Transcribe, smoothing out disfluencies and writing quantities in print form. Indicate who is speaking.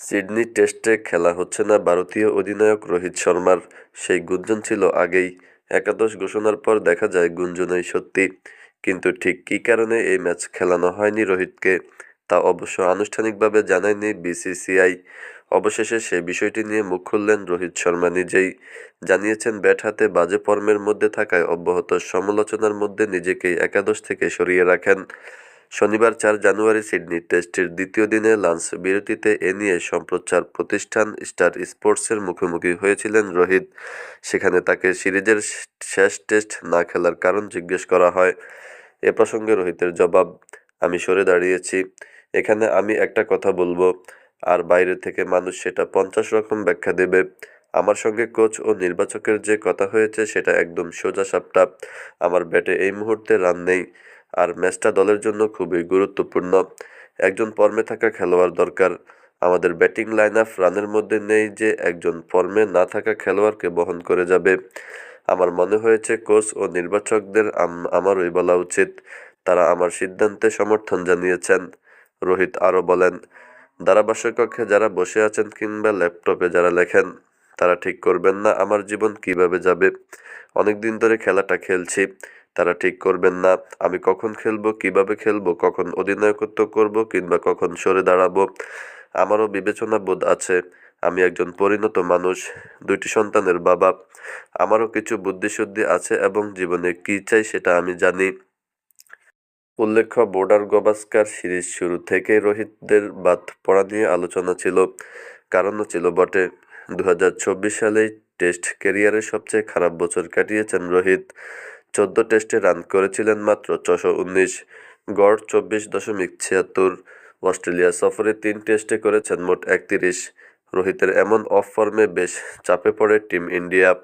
Speaker 1: Sydney টেস্টে খেলা হচ্ছে না ভারতীয় অধিনায়ক রোহিত শর্মার, সেই গুঞ্জন ছিল আগেই। একাদশ ঘোষণার পর দেখা যায় গুঞ্জনই সত্যি। কিন্তু ঠিক কী কারণে এই ম্যাচ খেলানো হয়নি রোহিতকে, তা অবশ্য আনুষ্ঠানিকভাবে জানায়নি বিসিসিআই। অবশেষে সেই বিষয়টি নিয়ে মুখ খুললেন রোহিত শর্মা নিজেই। জানিয়েছেন ব্যাট হাতে বাজে ফর্মের মধ্যে থাকায় অব্যাহত সমালোচনার মধ্যে নিজেকেই একাদশ থেকে সরিয়ে রাখেন। শনিবার ৪ জানুয়ারি সিডনি টেস্টের দ্বিতীয় দিনে লাঞ্চ বিরতিতে এ নিয়ে সম্প্রচার প্রতিষ্ঠান স্টার স্পোর্টসের মুখোমুখি হয়েছিলেন রোহিত। সেখানে তাকে সিরিজের শেষ টেস্ট না খেলার কারণ জিজ্ঞেস করা হয়। এ প্রসঙ্গে রোহিতের জবাব, "আমি সরে দাঁড়িয়েছি। এখানে আমি একটা কথা বলবো, আর বাইরে থেকে মানুষ সেটা ৫০ রকম ব্যাখ্যা দেবে। আমার সঙ্গে কোচ ও নির্বাচকের যে কথা হয়েছে সেটা একদম সোজাসাপটা। আমার ব্যাটে এই মুহূর্তে রান নেই, আর ম্যাচটা দলের জন্য খুবই গুরুত্বপূর্ণ। একজন ফর্মে থাকা খেলোয়াড় দরকার। আমাদের ব্যাটিং লাইনআপ রানের মধ্যে নেই যে একজন ফর্মে না থাকা খেলোয়াড়কে বহন করে যাবে। আমার মনে হয়েছে কোচ ও নির্বাচকদের আমারই বলা উচিত। তারা আমার সিদ্ধান্তে সমর্থন জানিয়েছেন।" রোহিত আরও বলেন, "ধারাভাষ্যকক্ষে যারা বসে আছেন কিংবা ল্যাপটপে যারা লেখেন, তারা ঠিক করবেন না আমার জীবন কীভাবে যাবে। অনেকদিন ধরে খেলাটা খেলছি। তারা ঠিক করবেন না আমি কখন খেলবো, কীভাবে খেলবো, কখন অধিনায়কত্ব করব কিংবা কখন সরে দাঁড়াবো। আমারও বিবেচনা বোধ আছে। আমি একজন পরিণত মানুষ, ২টি সন্তানের বাবা। আমারও কিছু বুদ্ধিশুদ্ধি আছে এবং জীবনে কী চাই সেটা আমি জানি।" উল্লেখ্য, বর্ডার গাভাস্কার সিরিজ শুরু থেকেই রোহিতদের বাদ পড়া নিয়ে আলোচনা ছিল। কারণও ছিল বটে। ২০২৪ সালেই টেস্ট ক্যারিয়ারের সবচেয়ে খারাপ বছর কাটিয়েছেন রোহিত। ১৪ টেস্টে রান করেছিলেন মাত্র ৬১৯, গড় ২৪.৭৬। অস্ট্রেলিয়া সফরে ৩ টেস্টে করেছেন মোট ৩১। রোহিতের এমন অফ ফর্মে বেশ চাপে পড়ে টিম ইন্ডিয়া।